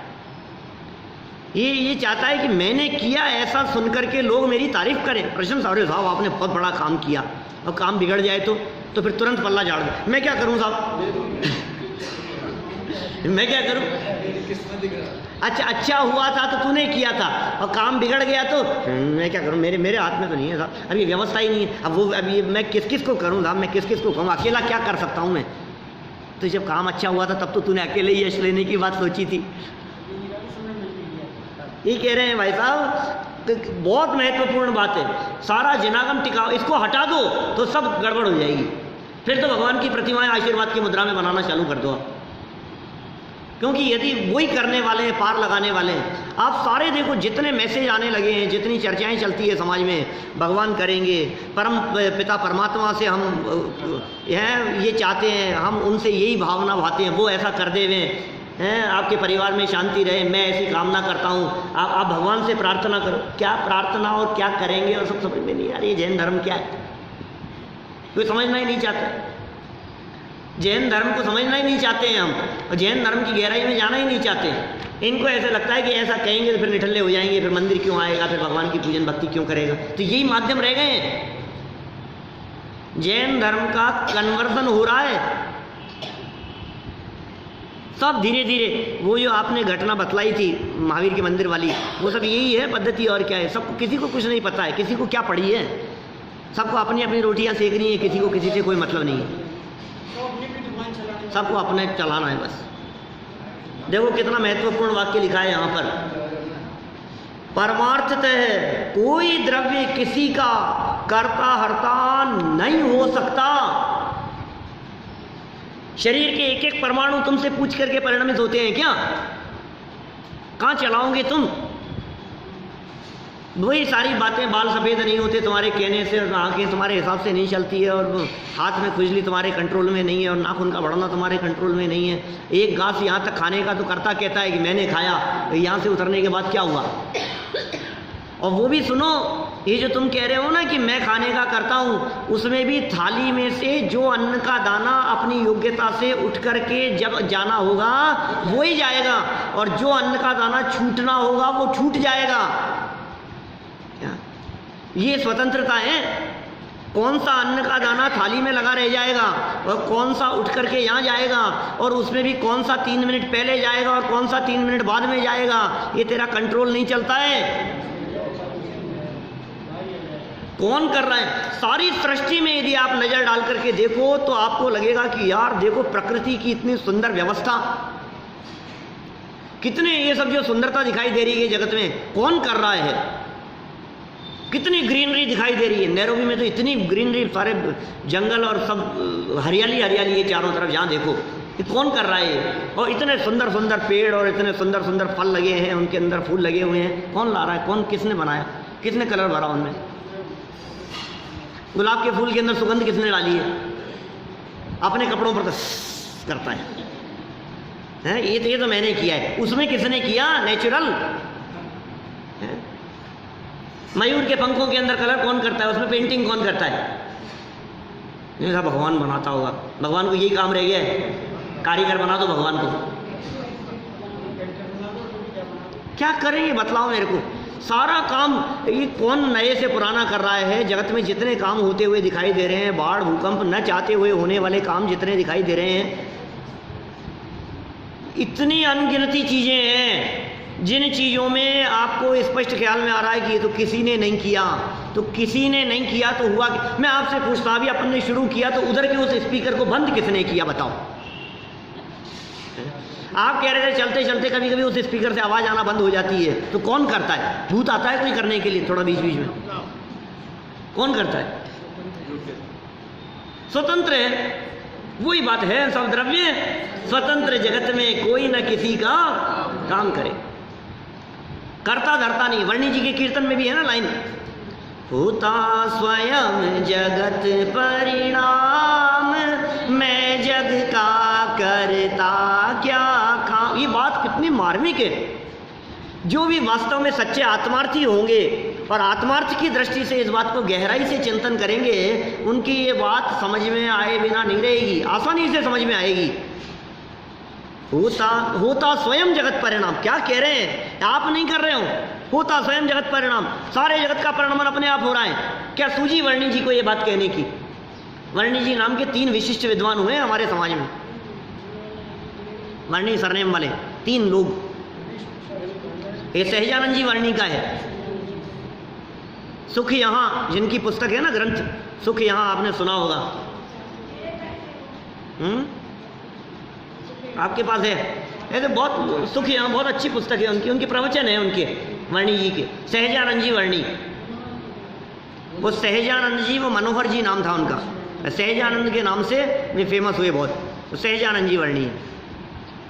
ये चाहता है कि मैंने किया, ऐसा सुनकर के लोग मेरी तारीफ करें, प्रशंसा। अरे साहब आपने बहुत बड़ा काम किया, और काम बिगड़ जाए तो फिर तुरंत पल्ला झाड़ दो। मैं क्या करूं साहब? मैं क्या करूं? अच्छा हुआ था तो तूने किया था, और काम बिगड़ गया तो मैं क्या करूं? मेरे हाथ में तो नहीं है साहब, अभी व्यवस्था ही नहीं है। अब ये मैं किस किस को करूं साहब, मैं किस किस को कहूँ, अकेला क्या कर सकता हूं मैं? तो जब काम अच्छा हुआ था तब तो तूने अकेले ही यश लेने की बात सोची थी। ये कह रहे हैं भाई साहब, तो बहुत महत्वपूर्ण बात है, सारा जनागम टिकाओ, इसको हटा दो तो सब गड़बड़ हो जाएगी। फिर तो भगवान की प्रतिमाएं आशीर्वाद की मुद्रा में बनाना चालू कर दो आप। क्योंकि यदि वही करने वाले हैं, पार लगाने वाले हैं, आप सारे देखो जितने मैसेज आने लगे हैं, जितनी चर्चाएं चलती है समाज में, भगवान करेंगे, परम पिता परमात्मा से हम ये चाहते हैं, हम उनसे यही भावना भाते हैं, वो ऐसा कर देवे हैं, आपके परिवार में शांति रहे, मैं ऐसी कामना करता हूँ, आप भगवान से प्रार्थना करो। क्या प्रार्थना और क्या करेंगे और सब समझ में नहीं आ रही है। जैन धर्म क्या है कोई समझना ही नहीं चाहता, जैन धर्म को समझना ही नहीं चाहते हैं हम, और जैन धर्म की गहराई में जाना ही नहीं चाहते हैं। इनको ऐसा लगता है कि ऐसा कहेंगे तो फिर निठल्ले हो जाएंगे, फिर मंदिर क्यों आएगा, फिर भगवान की पूजन भक्ति क्यों करेगा। तो यही माध्यम रह गए हैं। जैन धर्म का कन्वर्सन हो रहा है सब धीरे धीरे। वो जो आपने घटना बतलाई थी महावीर के मंदिर वाली, वो सब यही है पद्धति, और क्या है। सबको, किसी को कुछ नहीं पता है, किसी को क्या पड़ी है, सबको अपनी अपनी रोटियां सेकनी है, किसी को किसी से कोई मतलब नहीं है, सबको अपने चलाना है बस। देखो कितना महत्वपूर्ण वाक्य लिखा है यहाँ पर, परमार्थतः कोई द्रव्य किसी का कर्ता हर्ता नहीं हो सकता। शरीर के एक एक परमाणु तुमसे पूछ करके परिणमित होते हैं क्या? कहाँ चलाओगे तुम? वही सारी बातें, बाल सफ़ेद नहीं होते तुम्हारे कहने से, आँखें तुम्हारे हिसाब से नहीं चलती है, और हाथ में खुजली तुम्हारे कंट्रोल में नहीं है, और नाखून का बढ़ना तुम्हारे कंट्रोल में नहीं है। एक घास यहाँ तक खाने का तो कर्ता कहता है कि मैंने खाया, यहाँ से उतरने के बाद क्या हुआ? और वो भी सुनो ये जो तुम कह रहे हो ना कि मैं खाने का करता हूँ, उसमें भी थाली में से जो अन्न का दाना अपनी योग्यता से उठ करके जब जाना होगा वो ही जाएगा, और जो अन्न का दाना छूटना होगा वो छूट जाएगा। ये स्वतंत्रता है। कौन सा अन्न का दाना थाली में लगा रह जाएगा और कौन सा उठ करके यहाँ जाएगा, और उसमें भी कौन सा 3 मिनट पहले जाएगा और कौन सा 3 मिनट बाद में जाएगा, ये तेरा कंट्रोल नहीं चलता है। कौन कर रहा है? सारी सृष्टि में यदि आप नजर डाल करके देखो तो आपको लगेगा कि यार देखो प्रकृति की इतनी सुंदर व्यवस्था, कितने ये सब जो सुंदरता दिखाई दे रही है जगत में, कौन कर रहा है? कितनी ग्रीनरी दिखाई दे रही है। नैरोबी में तो इतनी ग्रीनरी, सारे जंगल और सब हरियाली हरियाली है चारों तरफ, जहाँ देखो। ये कौन कर रहा है? और इतने सुंदर सुंदर पेड़ और इतने सुंदर सुंदर फल लगे हैं, उनके अंदर फूल लगे हुए हैं, कौन ला रहा है? कौन, किसने बनाया? किसने कलर भरा उनमें? गुलाब के फूल के अंदर सुगंध किसने डाली है? अपने कपड़ों पर करता है, ये तो मैंने किया है। उसमें किसने किया? नेचुरल। मयूर के पंखों के अंदर कलर कौन करता है? उसमें पेंटिंग कौन करता है? नहीं, भगवान बनाता होगा। भगवान को यही काम रह गया है, कारीगर बना दो भगवान को। क्या करेंगे बतलाओ मेरे को। सारा काम ये कौन नए से पुराना कर रहा है? जगत में जितने काम होते हुए दिखाई दे रहे हैं, बाढ़ भूकंप न चाहते हुए होने वाले काम जितने दिखाई दे रहे हैं, इतनी अनगिनती चीजें हैं जिन चीज़ों में आपको स्पष्ट ख्याल में आ रहा है कि ये तो किसी ने नहीं किया। तो किसी ने नहीं किया तो हुआ कि, मैं आपसे पूछता, अभी अपन ने शुरू किया तो उधर के उस स्पीकर को बंद किसने किया बताओ? आप कह रहे थे चलते चलते कभी कभी उस स्पीकर से आवाज़ आना बंद हो जाती है, तो कौन करता है? भूत आता है कोई करने के लिए थोड़ा बीच बीच में? कौन करता है? स्वतंत्र है। वही बात है, सब द्रव्य स्वतंत्र, जगत में कोई न किसी का काम करे, करता धरता नहीं। वर्णी जी के कीर्तन में भी है ना लाइन, होता स्वयं जगत परिणाम, मैं जग का करता क्या काम। ये बात कितनी मार्मिक है। जो भी वास्तव में सच्चे आत्मार्थी होंगे और आत्मार्थ की दृष्टि से इस बात को गहराई से चिंतन करेंगे, उनकी ये बात समझ में आए बिना नहीं रहेगी, आसानी से समझ में आएगी। होता स्वयं जगत परिणाम, क्या कह रहे हैं? आप नहीं कर रहे हो, होता स्वयं जगत परिणाम, सारे जगत का परिणाम अपने आप हो रहा है। क्या सूझी वर्णी जी को ये बात कहने की? वर्णी जी नाम के 3 विशिष्ट विद्वान हुए हमारे समाज में, वर्णी सरनेम वाले 3 लोग। ये सहजानंद जी वर्णी का है, सुख यहाँ, जिनकी पुस्तक है ना ग्रंथ सुख यहाँ, आपने सुना होगा। आपके पास है? ऐसे बहुत सुख यहाँ, बहुत अच्छी पुस्तक है उनकी, उनके प्रवचन है उनके, वर्णी जी के, सहजानंद जी वर्णी। वो सहजानंद जी, वो मनोहर जी नाम था उनका, सहजानंद के नाम से वे फेमस हुए बहुत। तो सहजानंद जी वर्णी है।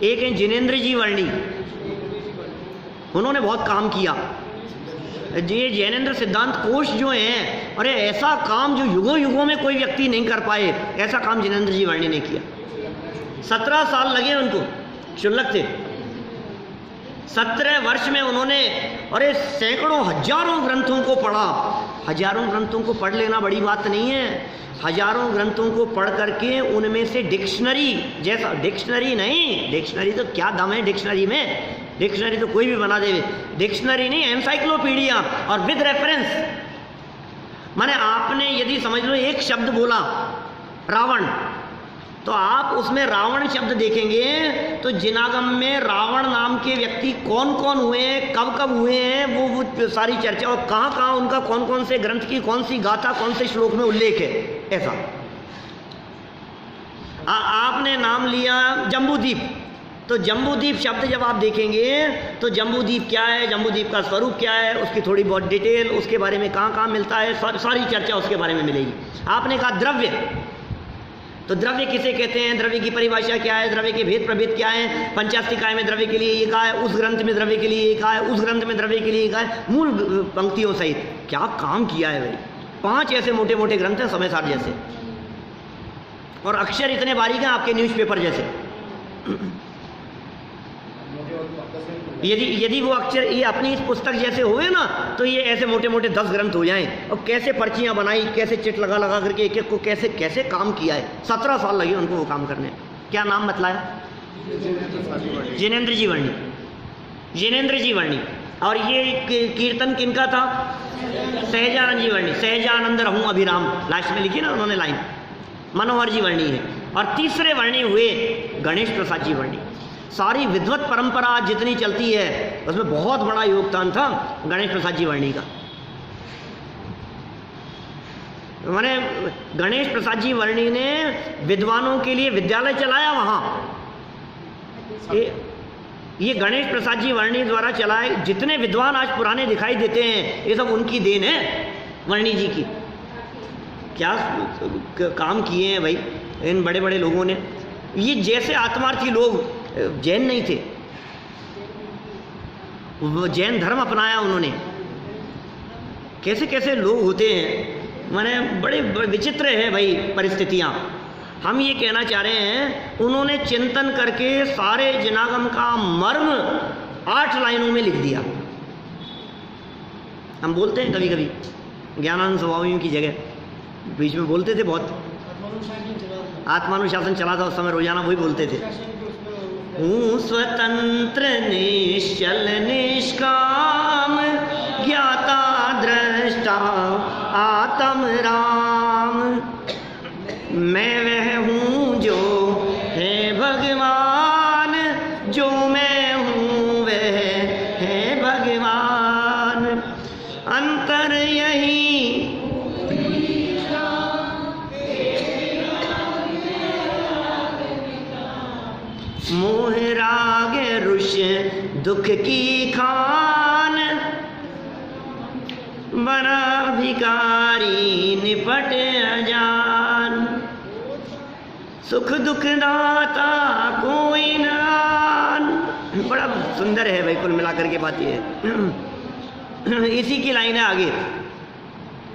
एक है जिनेंद्र जी वर्णी, उन्होंने बहुत काम किया। ये जैनेन्द्र सिद्धांत कोश जो हैं, अरे ऐसा काम जो युगों युगों में कोई व्यक्ति नहीं कर पाए, ऐसा काम जिनेंद्र जी वर्णी ने किया। 17 साल लगे उनको, शुल्लक थे। 17 वर्ष में उन्होंने अरे सैकड़ों हजारों ग्रंथों को पढ़ा। हजारों ग्रंथों को पढ़ लेना बड़ी बात नहीं है, हजारों ग्रंथों को पढ़ करके उनमें से डिक्शनरी, जैसा डिक्शनरी नहीं, डिक्शनरी तो क्या दम है डिक्शनरी में, डिक्शनरी तो कोई भी बना दे, डिक्शनरी नहीं, एनसाइक्लोपीडिया और विद रेफरेंस। माने आपने यदि समझ लो एक शब्द बोला रावण, तो आप उसमें रावण शब्द देखेंगे तो जिनागम में रावण नाम के व्यक्ति कौन कौन हुए हैं, कब कब हुए हैं, वो सारी चर्चा, और कहाँ कहाँ उनका कौन कौन से ग्रंथ की कौन सी गाथा कौन से श्लोक में उल्लेख है। ऐसा आपने नाम लिया जम्बूद्वीप, तो जम्बूद्वीप शब्द जब आप देखेंगे तो जम्बूद्वीप क्या है, जम्बूद्वीप का स्वरूप क्या है, उसकी थोड़ी बहुत डिटेल, उसके बारे में कहाँ कहाँ मिलता है, सारी चर्चा उसके बारे में मिलेगी। आपने कहा द्रव्य, तो द्रव्य किसे कहते हैं, द्रव्य की परिभाषा क्या है, द्रव्य के भेद प्रभेद क्या है, पंचास्तिकाय में द्रव्य के लिए ये कहा है, उस ग्रंथ में द्रव्य के लिए ये कहा है, उस ग्रंथ में द्रव्य के लिए ये कहा है, मूल पंक्तियों सहित क्या काम किया है भाई। 5 ऐसे मोटे मोटे ग्रंथ हैं समय सार जैसे, और अक्षर इतने बारीक हैं आपके न्यूज़पेपर जैसे। यदि वो अक्षर ये अपनी इस पुस्तक जैसे हुए ना, तो ये ऐसे मोटे मोटे 10 ग्रंथ हो जाएं। और कैसे पर्चियाँ बनाई, कैसे चिट लगा लगा करके एक एक को कैसे कैसे काम किया है। 17 साल लगे उनको वो काम करने। क्या नाम बतलाया? जिनेंद्र जी वर्णी। जिनेंद्र जी वर्णी। और ये कीर्तन किनका था? सहजानंद जी वर्णी। सहजानंद रहूं अभिराम, लास्ट में लिखी ना उन्होंने लाइन। मनोहर जी वर्णी है। और तीसरे वर्णी हुए गणेश प्रसाद जी वर्णी। सारी विद्वत परंपरा जितनी चलती है उसमें बहुत बड़ा योगदान था गणेश प्रसाद जी वर्णी का। मैंने गणेश प्रसाद जी वर्णी ने विद्वानों के लिए विद्यालय चलाया वहाँ। ये गणेश प्रसाद जी वर्णी द्वारा चलाए जितने विद्वान आज पुराने दिखाई देते हैं, ये सब उनकी देन है, वर्णी जी की। क्या काम किए हैं भाई इन बड़े बड़े लोगों ने। ये जैसे आत्मार्थी लोग जैन नहीं थे, वो जैन धर्म अपनाया उन्होंने। कैसे कैसे लोग होते हैं, माने बड़े विचित्र है भाई परिस्थितियाँ। हम ये कहना चाह रहे हैं, उन्होंने चिंतन करके सारे जनागम का मर्म 8 लाइनों में लिख दिया। हम बोलते हैं कभी कभी ज्ञानानंद स्वभावियों की जगह बीच में बोलते थे बहुत, आत्मानुशासन चला था उस समय, रोजाना वही बोलते थे। हूँ स्वतंत्र निश्चल निष्काम ज्ञाता दृष्टा आत्म राम। मैं वह हूँ जो है भगवान, जो मैं हूँ वह है भगवान। अंतर यही मोह राग रुष दुख की खान। बड़ा भिखारी निपट अजान, सुख दुख दाता कोई नान। बड़ा सुंदर है भाई, कुल मिलाकर के बात ये है। इसी की लाइन है आगे,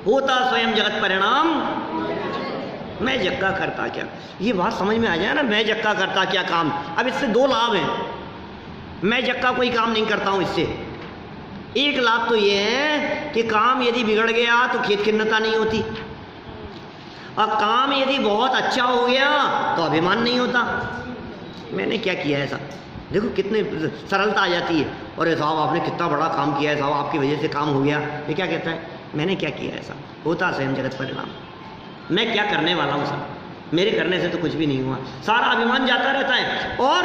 होता स्वयं जगत परिणाम मैं जक्का करता क्या। ये बात समझ में आ जाए ना, मैं जक्का करता क्या काम। अब इससे 2 लाभ हैं। मैं जक्का कोई काम नहीं करता हूं इससे। एक लाभ तो ये है कि काम यदि बिगड़ गया तो खेत खिन्नता नहीं होती, और काम यदि बहुत अच्छा हो गया तो अभिमान नहीं होता। मैंने क्या किया ऐसा, देखो कितने सरलता आ जाती है। और साहब आपने कितना बड़ा काम किया है, साहब आपकी वजह से काम हो गया। ये क्या कहता है, मैंने क्या किया ऐसा। होता स्वयं जगत परिणाम, मैं क्या करने वाला हूँ साहब, मेरे करने से तो कुछ भी नहीं हुआ। सारा अभिमान जाता रहता है। और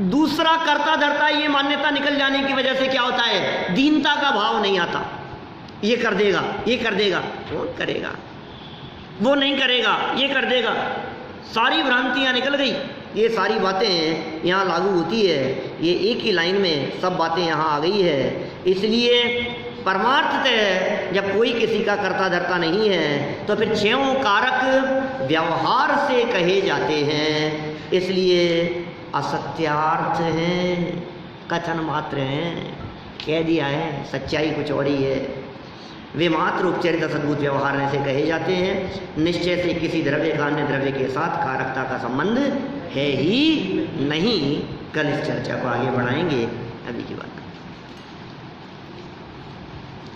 दूसरा करता धरता ये मान्यता निकल जाने की वजह से क्या होता है, दीनता का भाव नहीं आता। ये कर देगा, ये कर देगा, कौन करेगा, वो नहीं करेगा, ये कर देगा। सारी भ्रांतियाँ निकल गई। ये सारी बातें यहाँ लागू होती है। ये एक ही लाइन में सब बातें यहाँ आ गई है। इसलिए परमार्थतः जब कोई किसी का कर्ता धर्ता नहीं है तो फिर 6 कारक व्यवहार से कहे जाते हैं। इसलिए असत्यार्थ हैं, कथन मात्र हैं, कह दिया है, सच्चाई कुछ और ही है। वे मात्र उपचरित सद्भुत व्यवहार से कहे जाते हैं। निश्चय से किसी द्रव्य का अन्य द्रव्य के साथ कारकता का संबंध है ही नहीं। कल इस चर्चा को आगे बढ़ाएंगे। अभी की बात